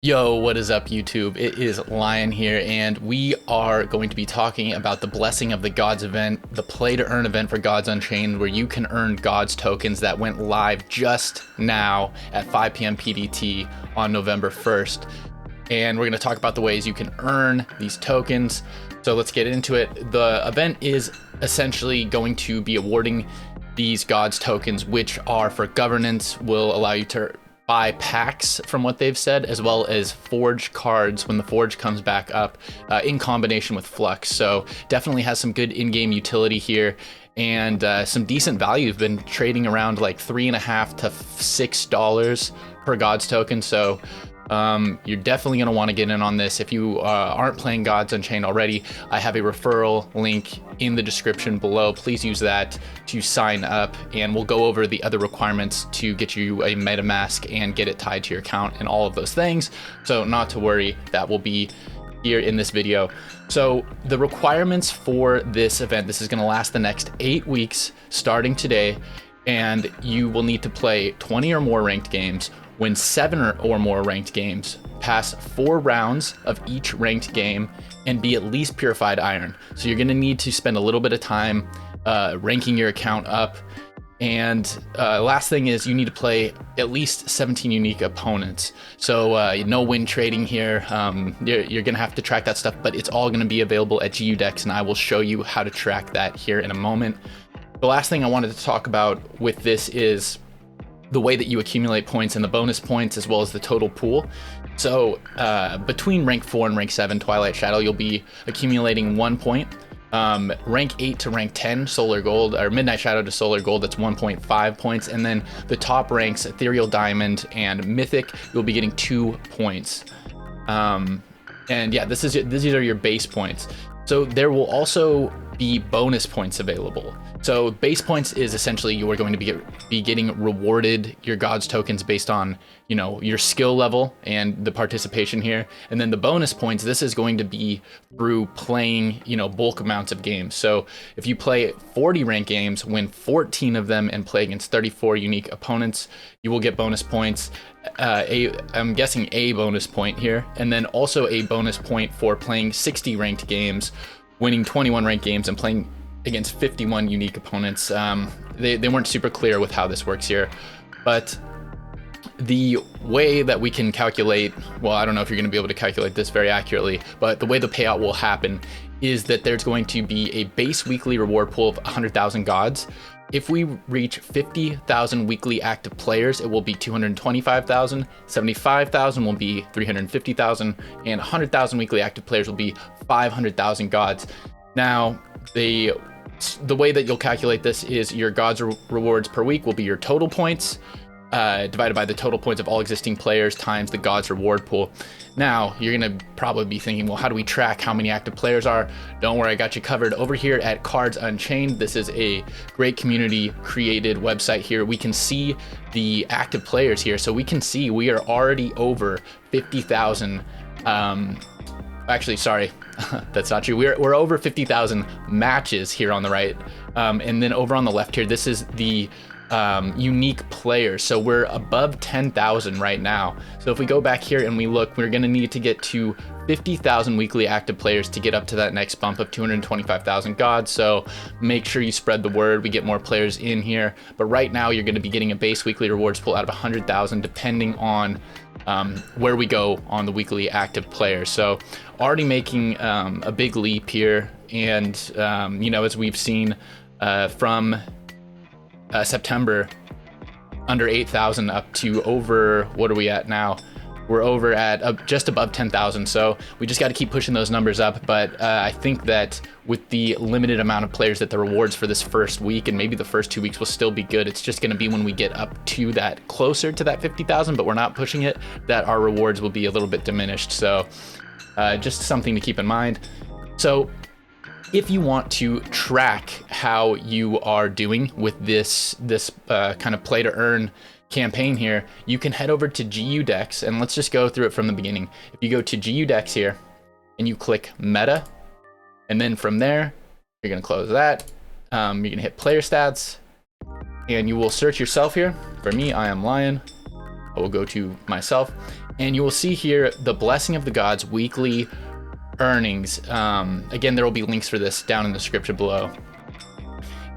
Yo, what is up, YouTube? It is Lion here, and we are going to be talking about the Blessing of the Gods event, the play to earn event for Gods Unchained, where you can earn Gods tokens that went live just now at 5 p.m. PDT on November 1st. And we're going to talk about the ways you can earn these tokens. So let's get into it. The event is essentially going to be awarding these Gods tokens, which are for governance, will allow you to buy packs from what they've said, as well as forge cards when the forge comes back up in combination with Flux. So definitely has some good in-game utility here and some decent value. You've been trading around like $3.50 to $6 per Gods token. So you're definitely going to want to get in on this. If you aren't playing Gods Unchained already, I have a referral link in the description below. Please use that to sign up, and we'll go over the other requirements to get you a MetaMask and get it tied to your account and all of those things. So not to worry, that will be here in this video. So the requirements for this event, this is going to last the next 8 weeks starting today, and you will need to play 20 or more ranked games, win 7 or more ranked games, pass 4 rounds of each ranked game, and be at least purified iron. So you're gonna need to spend a little bit of time ranking your account up. And last thing is you need to play at least 17 unique opponents. So no win trading here. You're gonna have to track that stuff, but it's all gonna be available at GUDEX, and I will show you how to track that here in a moment. The last thing I wanted to talk about with this is the way that you accumulate points and the bonus points, as well as the total pool. So between rank 4 and rank 7 Twilight Shadow, you'll be accumulating 1 point. Rank 8 to rank 10 Solar Gold, or Midnight Shadow to Solar Gold, that's 1.5 points. And then the top ranks, Ethereal Diamond and Mythic, you'll be getting 2 points. And yeah, these are your base points. So there will also be bonus points available. So base points is essentially you are going to be getting rewarded your Gods tokens based on, you know, your skill level and the participation here. And then the bonus points, this is going to be through playing, you know, bulk amounts of games. So if you play 40 ranked games, win 14 of them, and play against 34 unique opponents, you will get bonus points. I'm guessing a bonus point here, and then also a bonus point for playing 60 ranked games, winning 21 ranked games, and playing against 51 unique opponents. They weren't super clear with how this works here, but the way that we can calculate, well, I don't know if you're going to be able to calculate this very accurately, but the way the payout will happen is that there's going to be a base weekly reward pool of 100,000 Gods. If we reach 50,000 weekly active players, it will be 225,000, 75,000 will be 350,000, and 100,000 weekly active players will be 500,000 Gods. Now, the way that you'll calculate this is your Gods rewards per week will be your total points, divided by the total points of all existing players times the Gods reward pool. Now, you're gonna probably be thinking, well, how do we track how many active players are? Don't worry, I got you covered over here at Gods Unchained. This is a great community created website here. We can see the active players here. So we can see we are already over 50,000. Actually, sorry, that's not true. We're over 50,000 matches here on the right. And then over on the left here, this is the unique players. So we're above 10,000 right now. So if we go back here and we look, we're gonna need to get to 50,000 weekly active players to get up to that next bump of 225,000 Gods. So make sure you spread the word. We get more players in here. But right now you're gonna be getting a base weekly rewards pool out of 100,000, depending on where we go on the weekly active players. So already making a big leap here. And, you know, as we've seen from September, under 8,000 up to over, what are we at now? We're over at just above 10,000. So we just got to keep pushing those numbers up. But I think that with the limited amount of players, that the rewards for this first week and maybe the first 2 weeks will still be good. It's just going to be when we get up to that, closer to that 50,000, but we're not pushing it, that our rewards will be a little bit diminished. So just something to keep in mind. So if you want to track how you are doing with this kind of play to earn campaign here, you can head over to GUDEX, and let's just go through it from the beginning. If you go to GUDEX here and you click Meta, and then from there you're going to close that, you're going to hit player stats, and you will search yourself here. For me, I am Lion. I will go to myself, And you will see here the Blessing of the Gods weekly earnings. Again, there will be links for this down in the description below.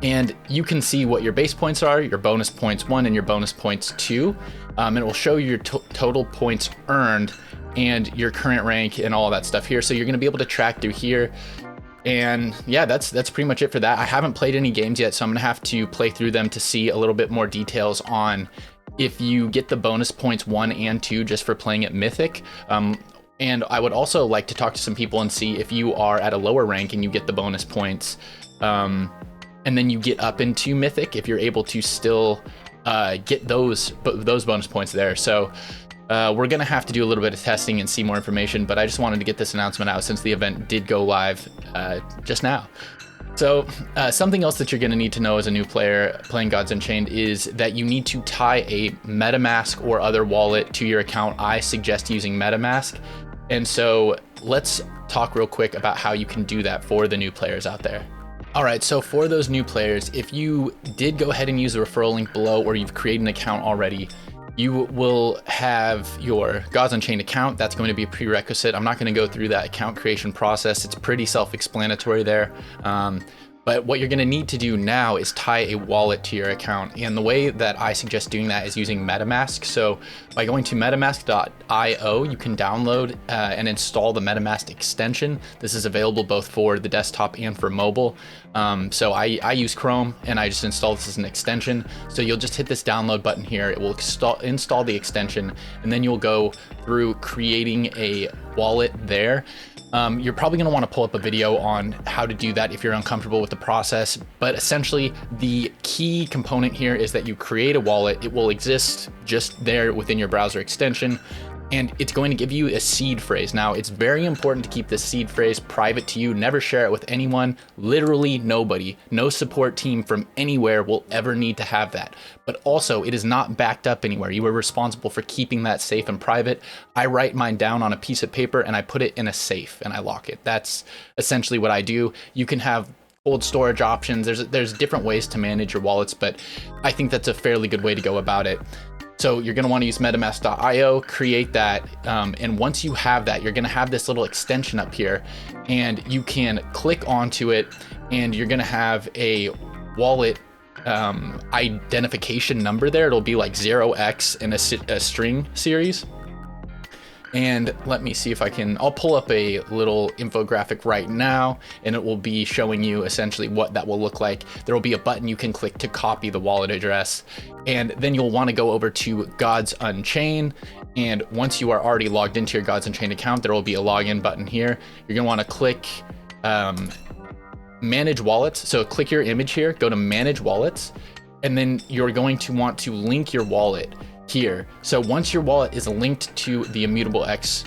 And you can see what your base points are, your bonus points 1 and your bonus points 2. And it will show you your total points earned and your current rank and all that stuff here. So you're going to be able to track through here. And yeah, that's pretty much it for that. I haven't played any games yet, so I'm going to have to play through them to see a little bit more details on if you get the bonus points 1 and 2 just for playing at Mythic. And I would also like to talk to some people and see if you are at a lower rank and you get the bonus points. And then you get up into Mythic, if you're able to still get those bonus points there. So we're gonna have to do a little bit of testing and see more information, but I just wanted to get this announcement out since the event did go live just now. So something else that you're gonna need to know as a new player playing Gods Unchained is that you need to tie a MetaMask or other wallet to your account. I suggest using MetaMask. And so let's talk real quick about how you can do that for the new players out there. All right, so for those new players, if you did go ahead and use the referral link below, or you've created an account already, you will have your Gods Unchained account. That's going to be a prerequisite. I'm not going to go through that account creation process. It's pretty self-explanatory there. But what you're going to need to do now is tie a wallet to your account. And the way that I suggest doing that is using MetaMask. So by going to metamask.io, you can download and install the MetaMask extension. This is available both for the desktop and for mobile. So I use Chrome and I just install this as an extension. So you'll just hit this download button here. It will install the extension, and then you'll go through creating a wallet there. You're probably going to want to pull up a video on how to do that if you're uncomfortable with the process, but essentially the key component here is that you create a wallet. It will exist just there within your browser extension, and it's going to give you a seed phrase. Now, it's very important to keep this seed phrase private to you. Never share it with anyone, literally nobody. No support team from anywhere will ever need to have that. But also, it is not backed up anywhere. You are responsible for keeping that safe and private. I write mine down on a piece of paper and I put it in a safe and I lock it. That's essentially what I do. You can have cold storage options. There's different ways to manage your wallets, but I think that's a fairly good way to go about it. So you're going to want to use metamask.io, create that, and once you have that, you're going to have this little extension up here, and you can click onto it, and you're going to have a wallet identification number there. It'll be like 0x in a string series. And let me see if I'll pull up a little infographic right now, and it will be showing you essentially what that will look like. There will be a button you can click to copy the wallet address, and then you'll want to go over to Gods Unchained. And once you are already logged into your Gods Unchained account, there will be a login button here. You're going to want to click Manage Wallets. So click your image here, go to Manage Wallets, and then you're going to want to link your wallet here. So once your wallet is linked to the Immutable X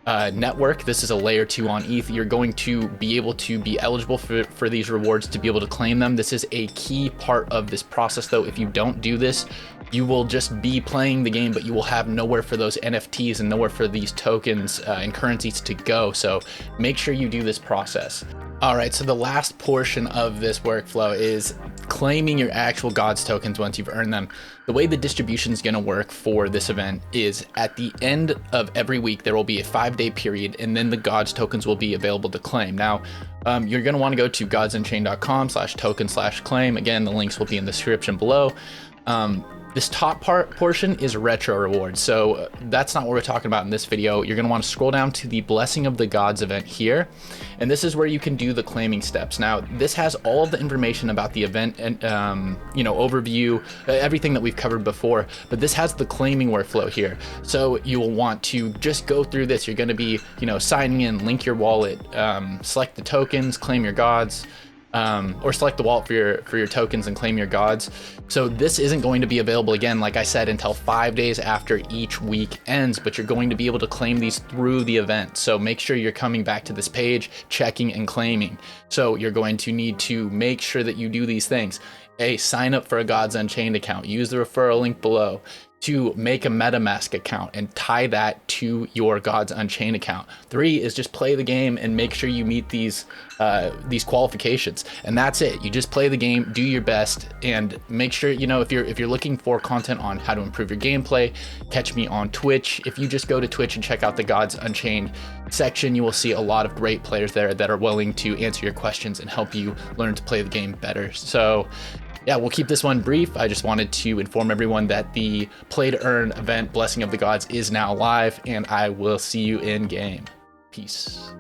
network, this is a layer 2 on ETH, you're going to be able to be eligible for these rewards to be able to claim them. This is a key part of this process though. If you don't do this, you will just be playing the game, but you will have nowhere for those NFTs and nowhere for these tokens and currencies to go. So make sure you do this process. All right, so the last portion of this workflow is claiming your actual Gods tokens once you've earned them. The way the distribution is going to work for this event is at the end of every week, there will be a 5-day period, and then the Gods tokens will be available to claim. Now, you're going to want to go to godsunchained.com/token/claim. Again, the links will be in the description below. This top portion is retro rewards. So that's not what we're talking about in this video. You're going to want to scroll down to the Blessing of the Gods event here. And this is where you can do the claiming steps. Now, this has all of the information about the event and, overview, everything that we've covered before, but this has the claiming workflow here. So you will want to just go through this. You're going to be, signing in, link your wallet, select the tokens, claim your Gods, or select the wallet for your tokens and claim your Gods. So this isn't going to be available again, like I said, until 5 days after each week ends, but you're going to be able to claim these through the event. So make sure you're coming back to this page, checking and claiming. So you're going to need to make sure that you do these things. A, sign up for a Gods Unchained account, use the referral link below. to make a MetaMask account and tie that to your Gods Unchained account. 3 is just play the game and make sure you meet these qualifications, and that's it. You just play the game, do your best, and make sure, you know, if you're looking for content on how to improve your gameplay, catch me on Twitch. If you just go to Twitch and check out the Gods Unchained section, you will see a lot of great players there that are willing to answer your questions and help you learn to play the game better. So yeah, we'll keep this one brief. I just wanted to inform everyone that the Play to Earn event, Blessing of the Gods, is now live, and I will see you in game. Peace.